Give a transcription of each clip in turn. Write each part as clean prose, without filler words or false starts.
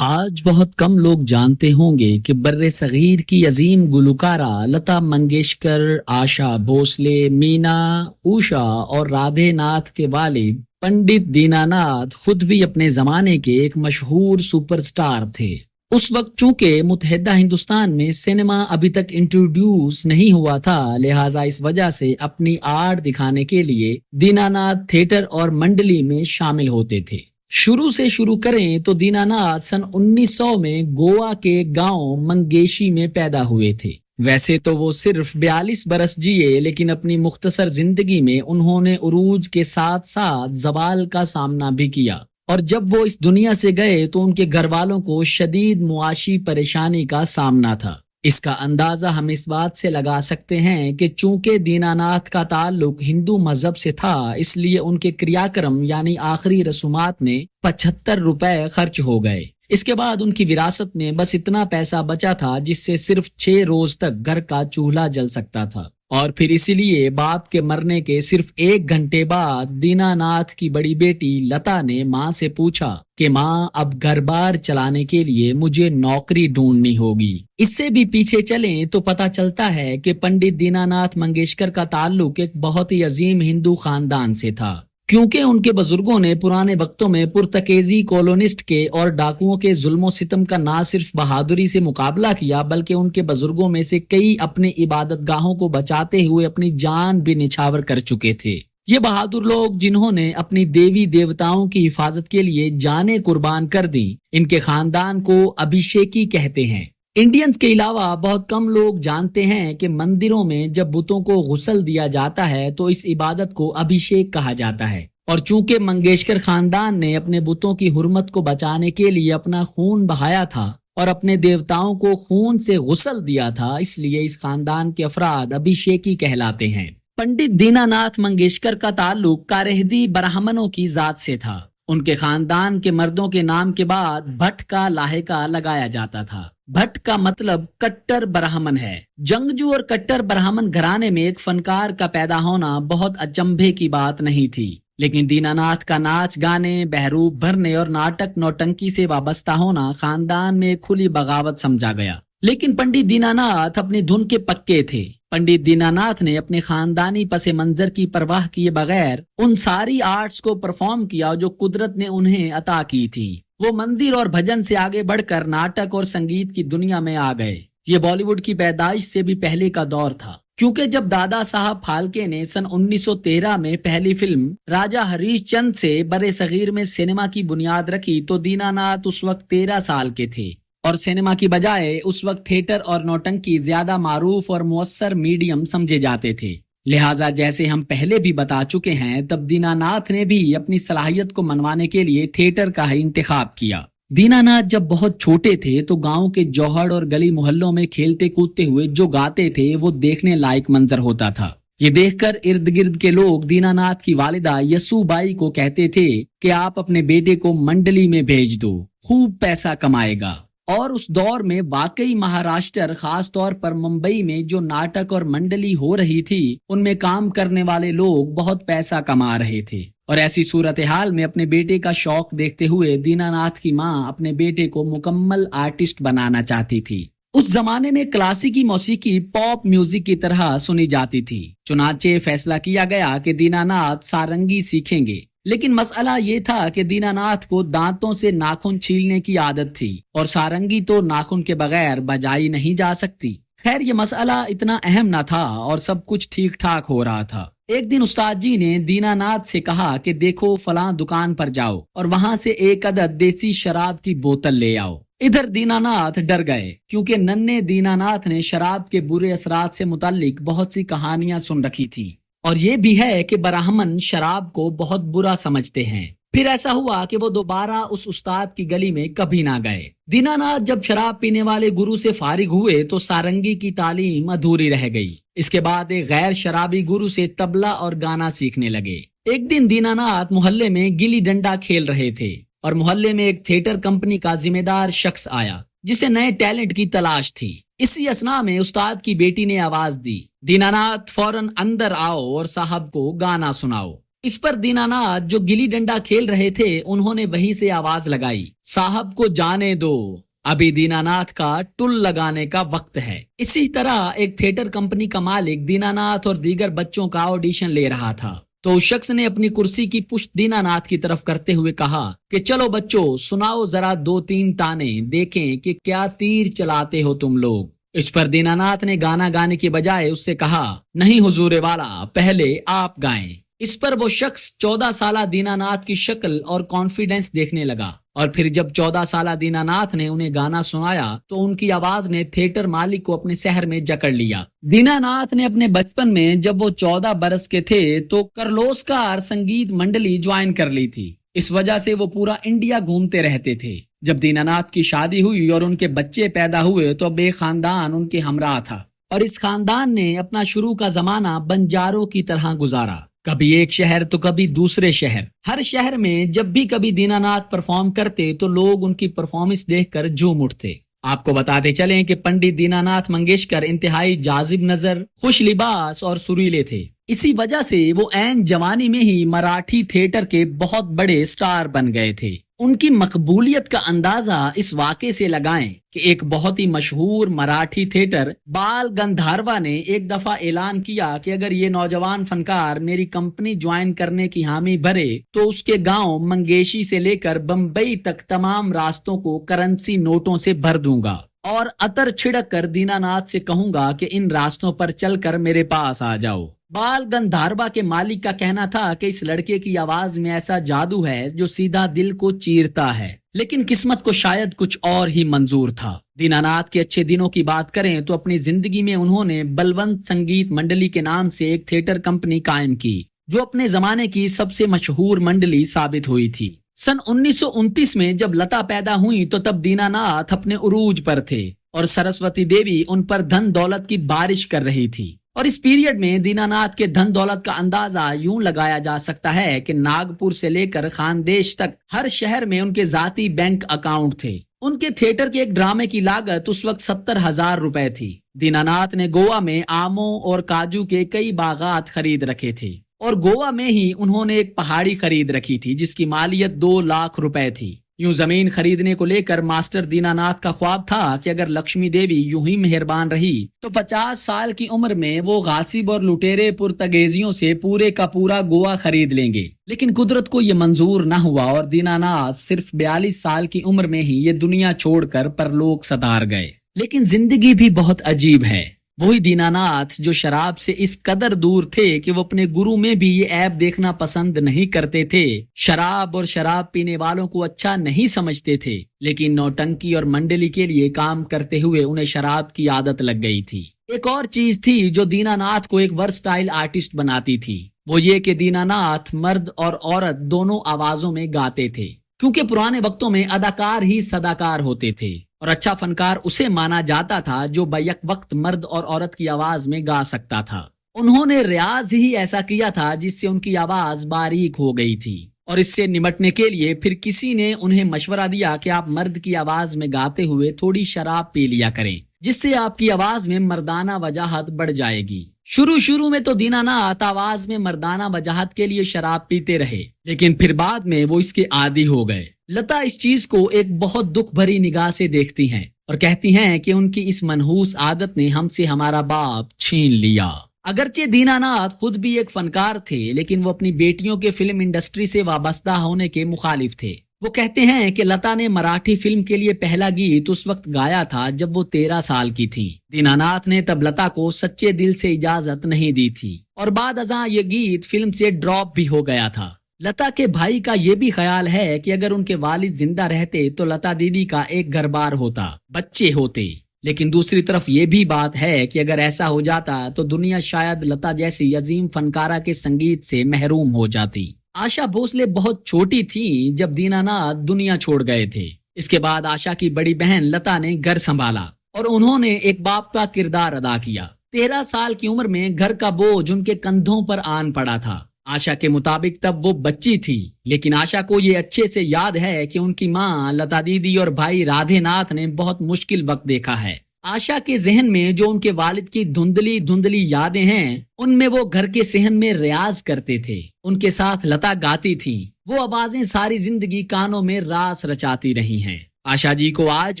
آج بہت کم لوگ جانتے ہوں گے کہ بر صغیر کی عظیم گلوکارہ لتا منگیشکر، آشا بھوسلے، مینا، اوشا اور رادھے ناتھ کے والد پنڈت دینا ناتھ خود بھی اپنے زمانے کے ایک مشہور سپر سٹار تھے۔ اس وقت چونکہ متحدہ ہندوستان میں سینما ابھی تک انٹروڈیوس نہیں ہوا تھا، لہٰذا اس وجہ سے اپنی آرٹ دکھانے کے لیے دینا ناتھ تھیٹر اور منڈلی میں شامل ہوتے تھے۔ شروع کریں تو دینا ناتھ سن 1900 میں گوا کے گاؤں منگیشی میں پیدا ہوئے تھے۔ ویسے تو وہ صرف 42 برس جیے، لیکن اپنی مختصر زندگی میں انہوں نے عروج کے ساتھ ساتھ زوال کا سامنا بھی کیا، اور جب وہ اس دنیا سے گئے تو ان کے گھر والوں کو شدید معاشی پریشانی کا سامنا تھا۔ اس کا اندازہ ہم اس بات سے لگا سکتے ہیں کہ چونکہ دینا ناتھ کا تعلق ہندو مذہب سے تھا، اس لیے ان کے کریا کرم یعنی آخری رسومات میں 75 روپے خرچ ہو گئے۔ اس کے بعد ان کی وراثت میں بس اتنا پیسہ بچا تھا جس سے صرف 6 روز تک گھر کا چولہا جل سکتا تھا، اور پھر اسی لیے باپ کے مرنے کے صرف 1 گھنٹے بعد دینا ناتھ کی بڑی بیٹی لتا نے ماں سے پوچھا کہ ماں، اب گھر بار چلانے کے لیے مجھے نوکری ڈھونڈنی ہوگی۔ اس سے بھی پیچھے چلیں تو پتہ چلتا ہے کہ پنڈت دینا ناتھ منگیشکر کا تعلق ایک بہت ہی عظیم ہندو خاندان سے تھا، کیونکہ ان کے بزرگوں نے پرانے وقتوں میں پرتگیزی کولونسٹ کے اور ڈاکوؤں کے ظلم و ستم کا نہ صرف بہادری سے مقابلہ کیا، بلکہ ان کے بزرگوں میں سے کئی اپنے عبادت گاہوں کو بچاتے ہوئے اپنی جان بھی نچھاور کر چکے تھے۔ یہ بہادر لوگ جنہوں نے اپنی دیوی دیوتاؤں کی حفاظت کے لیے جانیں قربان کر دی، ان کے خاندان کو ابھیشیکی کہتے ہیں۔ انڈینز کے علاوہ بہت کم لوگ جانتے ہیں کہ مندروں میں جب بتوں کو غسل دیا جاتا ہے تو اس عبادت کو ابھیشیک کہا جاتا ہے، اور چونکہ منگیشکر خاندان نے اپنے بتوں کی حرمت کو بچانے کے لیے اپنا خون بہایا تھا اور اپنے دیوتاؤں کو خون سے غسل دیا تھا، اس لیے اس خاندان کے افراد ابھیشیکی کہلاتے ہیں۔ پنڈت دینا ناتھ منگیشکر کا تعلق کارہدی برہمنوں کی ذات سے تھا۔ ان کے خاندان کے مردوں کے نام کے بعد بھٹ کا لاحقہ لگایا جاتا تھا۔ بھٹ کا مطلب کٹر برہمن ہے۔ جنگجو اور کٹر برہمن گھرانے میں ایک فنکار کا پیدا ہونا بہت اچنبھے کی بات نہیں تھی، لیکن دینا ناتھ کا ناچ گانے، بہروپ بھرنے اور ناٹک نوٹنکی سے وابستہ ہونا خاندان میں کھلی بغاوت سمجھا گیا۔ لیکن پنڈت دینا ناتھ اپنی دھن کے پکے تھے۔ پنڈت دینا ناتھ نے اپنے خاندانی پس منظر کی پرواہ کیے بغیر ان ساری آرٹس کو پرفارم کیا جو قدرت نے انہیں عطا کی تھی۔ وہ مندر اور بھجن سے آگے بڑھ کر ناٹک اور سنگیت کی دنیا میں آ گئے۔ یہ بالی ووڈ کی پیدائش سے بھی پہلے کا دور تھا، کیونکہ جب دادا صاحب پھالکے نے سن 1913 میں پہلی فلم راجہ ہریش چند سے برے صغیر میں سینما کی بنیاد رکھی تو دینا ناتھ اس وقت 13 سال کے تھے، اور سینما کی بجائے اس وقت تھیٹر اور نوٹنکی زیادہ معروف اور مؤثر میڈیم سمجھے جاتے تھے۔ لہٰذا جیسے ہم پہلے بھی بتا چکے ہیں، تب دینا ناتھ نے بھی اپنی صلاحیت کو منوانے کے لیے تھیٹر کا ہی انتخاب کیا۔ دینا ناتھ جب بہت چھوٹے تھے تو گاؤں کے جوہڑ اور گلی محلوں میں کھیلتے کودتے ہوئے جو گاتے تھے وہ دیکھنے لائق منظر ہوتا تھا۔ یہ دیکھ کر ارد گرد کے لوگ دینا ناتھ کی والدہ یسو بائی کو کہتے تھے کہ آپ اپنے بیٹے کو منڈلی میں بھیج دو، خوب پیسہ کمائے گا۔ اور اس دور میں واقعی مہاراشٹر، خاص طور پر ممبئی میں جو ناٹک اور منڈلی ہو رہی تھی، ان میں کام کرنے والے لوگ بہت پیسہ کما رہے تھے، اور ایسی صورتحال میں اپنے بیٹے کا شوق دیکھتے ہوئے دینا ناتھ کی ماں اپنے بیٹے کو مکمل آرٹسٹ بنانا چاہتی تھی۔ اس زمانے میں کلاسیکی موسیقی پاپ میوزک کی طرح سنی جاتی تھی، چنانچہ فیصلہ کیا گیا کہ دینا ناتھ سارنگی سیکھیں گے۔ لیکن مسئلہ یہ تھا کہ دینا ناتھ کو دانتوں سے ناخن چھیلنے کی عادت تھی، اور سارنگی تو ناخن کے بغیر بجائی نہیں جا سکتی۔ خیر، یہ مسئلہ اتنا اہم نہ تھا اور سب کچھ ٹھیک ٹھاک ہو رہا تھا۔ ایک دن استاد جی نے دینا ناتھ سے کہا کہ دیکھو فلاں دکان پر جاؤ اور وہاں سے 1 عدد دیسی شراب کی بوتل لے آؤ۔ ادھر دینا ناتھ ڈر گئے، کیونکہ ننھے دینا ناتھ نے شراب کے برے اثرات سے متعلق بہت سی کہانیاں سن رکھی تھی، اور یہ بھی ہے کہ برہمن شراب کو بہت برا سمجھتے ہیں۔ پھر ایسا ہوا کہ وہ دوبارہ اس استاد کی گلی میں کبھی نہ گئے۔ دینا ناتھ جب شراب پینے والے گرو سے فارغ ہوئے تو سارنگی کی تعلیم ادھوری رہ گئی۔ اس کے بعد ایک غیر شرابی گرو سے طبلہ اور گانا سیکھنے لگے۔ ایک دن دینا ناتھ محلے میں گلی ڈنڈا کھیل رہے تھے، اور محلے میں ایک تھیٹر کمپنی کا ذمہ دار شخص آیا جسے نئے ٹیلنٹ کی تلاش تھی۔ اسی اسنا میں استاد کی بیٹی نے آواز دی، دینا ناتھ فوراً اندر آؤ اور صاحب کو گانا سناؤ۔ اس پر दीनानाथ जो गिली डंडा खेल रहे थे उन्होंने वहीं से आवाज लगाई, साहब को जाने दो, अभी दीनानाथ का टुल लगाने का वक्त है। इसी तरह एक थिएटर कंपनी का मालिक दीनानाथ और दीगर बच्चों का ऑडिशन ले रहा था, तो उस शख्स ने अपनी कुर्सी की पुश्त दीनानाथ की तरफ करते हुए कहा कि चलो बच्चों, सुनाओ जरा 2-3 ताने, देखें कि क्या तीर चलाते हो तुम लोग। इस पर दीनानाथ ने गाना गाने के बजाय उससे कहा, नहीं हुजूर वाला, पहले आप गाएं। इस पर वो शख्स 14 साला दीनानाथ की शक्ल और कॉन्फिडेंस देखने लगा, और फिर जब 14 साला दीनानाथ ने उन्हें गाना सुनाया तो उनकी आवाज ने थिएटर मालिक को अपने शहर में जकड़ लिया। दीनानाथ ने अपने बचपन में जब वो 14 बरस के थे तो कर्लोस्कर संगीत मंडली ज्वाइन कर ली थी। इस वजह से वो पूरा इंडिया घूमते रहते थे। जब दीनानाथ की शादी हुई और उनके बच्चे पैदा हुए तो अब एक खानदान उनके हमराह था, और इस खानदान ने अपना शुरू का जमाना बंजारों की तरह गुजारा, कभी एक शहर तो कभी दूसरे शहर। हर शहर में जब भी कभी दीनानाथ परफॉर्म करते तो लोग उनकी परफॉर्मेंस देखकर झूम उठते। आपको बताते चलें कि पंडित दीनानाथ मंगेशकर इंतहाई जाजिब नजर, खुश लिबास और सुरीले थे। इसी वजह से वो ऐन जवानी में ही मराठी थिएटर के बहुत बड़े स्टार बन गए थे। उनकी मकबूलियत का अंदाजा इस वाक़े से लगाएं कि एक बहुत ही मशहूर मराठी थिएटर बाल गंधर्वा ने एक दफा ऐलान किया कि अगर ये नौजवान फनकार मेरी कंपनी ज्वाइन करने की हामी भरे तो उसके गांव मंगेशी से लेकर बम्बई तक तमाम रास्तों को करेंसी नोटों से भर दूंगा, और अतर छिड़क कर दीनानाथ से कहूंगा कि इन रास्तों पर चलकर मेरे पास आ जाओ। बाल गंधर्वा के मालिक का कहना था कि इस लड़के की आवाज में ऐसा जादू है जो सीधा दिल को चीरता है, लेकिन किस्मत को शायद कुछ और ही मंजूर था। दीनानाथ के अच्छे दिनों की बात करें तो अपनी जिंदगी में उन्होंने बलवंत संगीत मंडली के नाम से एक थिएटर कंपनी कायम की, जो अपने जमाने की सबसे मशहूर मंडली साबित हुई थी। सन 1929 में जब लता पैदा हुई तो तब दीनानाथ अपने उरूज पर थे और सरस्वती देवी उन पर धन दौलत की बारिश कर रही थी। और इस पीरियड में दीनानाथ के धन दौलत का अंदाजा यूं लगाया जा सकता है कि नागपुर से लेकर खानदेश तक हर शहर में उनके जाती बैंक अकाउंट थे। उनके थिएटर के एक ड्रामे की लागत उस वक्त 70,000 रुपए थी। दीनानाथ ने गोवा में आमों और काजू के कई बागात खरीद रखे थे, और गोवा में ही उन्होंने एक पहाड़ी खरीद रखी थी जिसकी मालियत 2 लाख रुपए थी। यूं जमीन खरीदने को लेकर मास्टर दीनानाथ का ख्वाब था कि अगर लक्ष्मी देवी यूं ही मेहरबान रही तो 50 साल की उम्र में वो गासिब और लुटेरे पुर्तगेजियों से पूरे का पूरा गोवा खरीद लेंगे। लेकिन कुदरत को ये मंजूर न हुआ और दीनानाथ सिर्फ 42 साल की उम्र में ही ये दुनिया छोड़कर परलोक सधार गए। लेकिन जिंदगी भी बहुत अजीब है। वही दीनानाथ जो शराब से इस कदर दूर थे कि वो अपने गुरु में भी ये ऐब देखना पसंद नहीं करते थे, शराब और शराब पीने वालों को अच्छा नहीं समझते थे, लेकिन नौटंकी और मंडली के लिए काम करते हुए उन्हें शराब की आदत लग गई थी। एक और चीज थी जो दीनानाथ को एक वर्सटाइल आर्टिस्ट बनाती थी, वो ये कि दीनानाथ मर्द और औरत दोनों आवाजों में गाते थे, क्योंकि पुराने वक्तों में अदाकार ही सदाकार होते थे और अच्छा फनकार उसे माना जाता था जो बैक वक्त मर्द और औरत की आवाज में गा सकता था। उन्होंने रियाज ही ऐसा किया था जिससे उनकी आवाज बारीक हो गई थी, और इससे निपटने के लिए फिर किसी ने उन्हें मशवरा दिया कि आप मर्द की आवाज में गाते हुए थोड़ी शराब पी लिया करें, जिससे आपकी आवाज में मर्दाना वजाहत बढ़ जाएगी। शुरू में तो दीनानाथ आवाज में मर्दाना वजाहत के लिए शराब पीते रहे, लेकिन फिर बाद में वो इसके आदी हो गए। लता इस चीज को एक बहुत दुख भरी निगाह से देखती हैं और कहती हैं कि उनकी इस मनहूस आदत ने हमसे हमारा बाप छीन लिया। अगरचे दीनानाथ खुद भी एक फनकार थे, लेकिन वो अपनी बेटियों के फिल्म इंडस्ट्री से वाबस्ता होने के मुखालिफ थे। वो कहते हैं कि लता ने मराठी फिल्म के लिए पहला गीत उस वक्त गाया था जब वो 13 साल की थी। दीनानाथ ने तब लता को सच्चे दिल से इजाजत नहीं दी थी और बाद अज़ां ये गीत फिल्म से ड्रॉप भी हो गया था। लता के भाई का ये भी ख्याल है कि अगर उनके वालिद जिंदा रहते तो लता दीदी का एक घर बार होता, बच्चे होते। लेकिन दूसरी तरफ ये भी बात है कि अगर ऐसा हो जाता तो दुनिया शायद लता जैसी अजीम फनकारा के संगीत से महरूम हो जाती। आशा भोसले बहुत छोटी थी जब दीनानाथ दुनिया छोड़ गए थे। इसके बाद आशा की बड़ी बहन लता ने घर संभाला और उन्होंने एक बाप का किरदार अदा किया। 13 साल की उम्र में घर का बोझ उनके कंधों पर आन पड़ा था। आशा के मुताबिक तब वो बच्ची थी, लेकिन आशा को ये अच्छे से याद है कि उनकी माँ लता दीदी और भाई राधे नाथ ने बहुत मुश्किल वक्त देखा है। आशा के जहन में जो उनके वालिद की धुंधली धुंधली यादें हैं, उनमें वो घर के सहन में रियाज करते थे। उनके साथ लता गाती थी। वो आवाजें सारी जिंदगी कानों में रास रचाती रही हैं। आशा जी को आज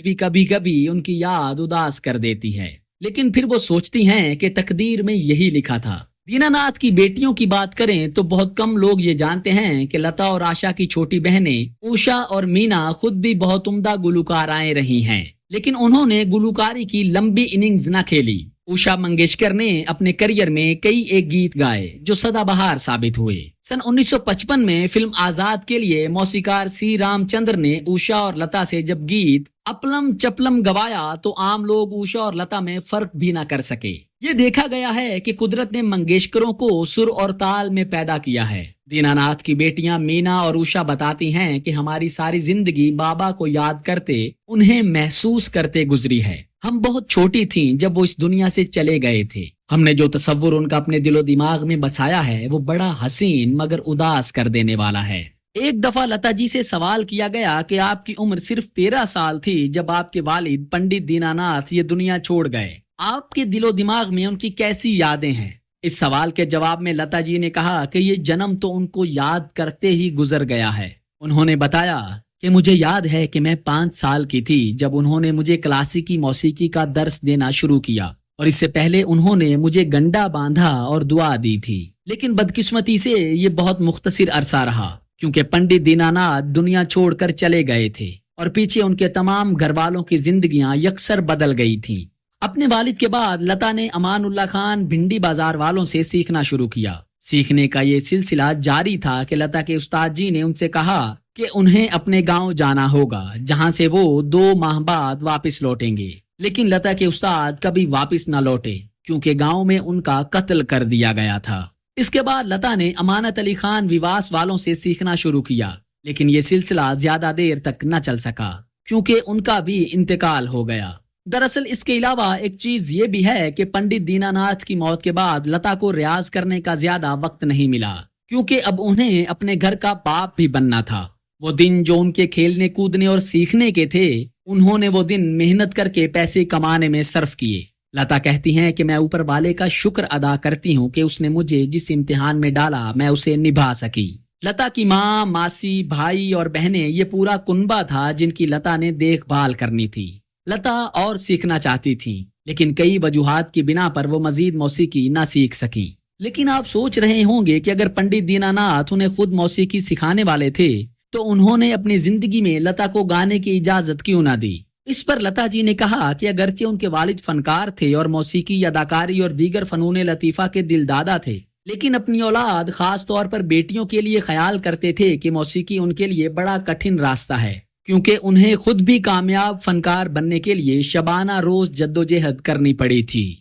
भी कभी कभी उनकी याद उदास कर देती है, लेकिन फिर वो सोचती हैं कि तकदीर में यही लिखा था। दीनानाथ की बेटियों की बात करें तो बहुत कम लोग ये जानते हैं कि लता और आशा की छोटी बहनें उषा और मीना खुद भी बहुत उम्दा गुलकाराएं रही हैं, लेकिन उन्होंने गुलकारी की लंबी इनिंग्स न खेली। उषा मंगेशकर ने अपने करियर में कई एक गीत गाए जो सदाबहार साबित हुए। सन 1955 में फिल्म आजाद के लिए मौसीकार सी रामचंद्र ने उषा और लता से जब गीत अपलम चपलम गवाया तो आम लोग उषा और लता में फर्क भी न कर सके। ये देखा गया है कि कुदरत ने मंगेशकरों को सुर और ताल में पैदा किया है। दीनानाथ की बेटियां मीना और उषा बताती हैं कि हमारी सारी जिंदगी बाबा को याद करते, उन्हें महसूस करते गुजरी है। हम बहुत छोटी थीं जब वो इस दुनिया से चले गए थे। हमने जो तस्वुर उनका अपने दिलो दिमाग में बसाया है वो बड़ा हसीन मगर उदास कर देने वाला है। एक दफा लता जी से सवाल किया गया कि आपकी उम्र सिर्फ 13 साल थी जब आपके वालिद पंडित दीनानाथ ये दुनिया छोड़ गए। आपके दिलो दिमाग में उनकी कैसी यादें हैं? इस सवाल के जवाब में लता जी ने कहा कि ये जन्म तो उनको याद करते ही गुजर गया है। उन्होंने बताया कि मुझे याद है कि मैं 5 साल की थी जब उन्होंने मुझे क्लासिकी मौसीकी का दर्स देना शुरू किया, और इससे पहले उन्होंने मुझे गंडा बांधा और दुआ दी थी। लेकिन बदकिस्मती से ये बहुत मुख्तसिर अरसा रहा, क्योंकि पंडित दीनानाथ दुनिया छोड़कर चले गए थे और पीछे उनके तमाम घर वालों की जिंदगियां यकसर बदल गई थी। अपने वालिद के बाद लता ने अमानुल्लाह खान भिंडी बाजार वालों से सीखना शुरू किया। सीखने का ये सिलसिला जारी था कि लता के उस्ताद जी ने उनसे कहा कि उन्हें अपने गांव जाना होगा, जहां से वो 2 माह बाद वापस लौटेंगे। लेकिन लता के उस्ताद कभी वापस न लौटे, क्योंकि गांव में उनका कत्ल कर दिया गया था। इसके बाद लता ने अमानत अली खान विवास वालों से सीखना शुरू किया, लेकिन ये सिलसिला ज्यादा देर तक न चल सका, क्योंकि उनका भी इंतकाल हो गया। दरअसल इसके अलावा एक चीज ये भी है कि पंडित दीनानाथ की मौत के बाद लता को रियाज करने का ज्यादा वक्त नहीं मिला, क्योंकि अब उन्हें अपने घर का बाप भी बनना था। वो दिन जो उनके खेलने कूदने और सीखने के थे, उन्होंने वो दिन मेहनत करके पैसे कमाने में सर्फ किए। लता कहती हैं कि मैं ऊपर वाले का शुक्र अदा करती हूँ कि उसने मुझे जिस इम्तिहान में डाला मैं उसे निभा सकी। लता की माँ, मासी, भाई और बहनें ये पूरा कुनबा था जिनकी लता ने देखभाल करनी थी। लता और सीखना चाहती थी, लेकिन कई वजूहात की बिना पर वो मजीद मौसीकी ना सीख सकी। लेकिन आप सोच रहे होंगे कि अगर पंडित दीनानाथ उन्हें खुद मौसीकी सिखाने वाले थे तो उन्होंने अपनी जिंदगी में लता को गाने की इजाजत क्यों ना दी। इस पर लता जी ने कहा कि अगरचे उनके वालिद फनकार थे और मौसीकी, अदाकारी और दीगर फनून लतीफा के दिलदादा थे, लेकिन अपनी औलाद, खास तौर पर बेटियों के लिए ख्याल करते थे कि मौसीकी उनके लिए बड़ा कठिन रास्ता है, क्योंकि उन्हें खुद भी कामयाब फनकार बनने के लिए शबाना रोज जद्दोजहद करनी पड़ी थी।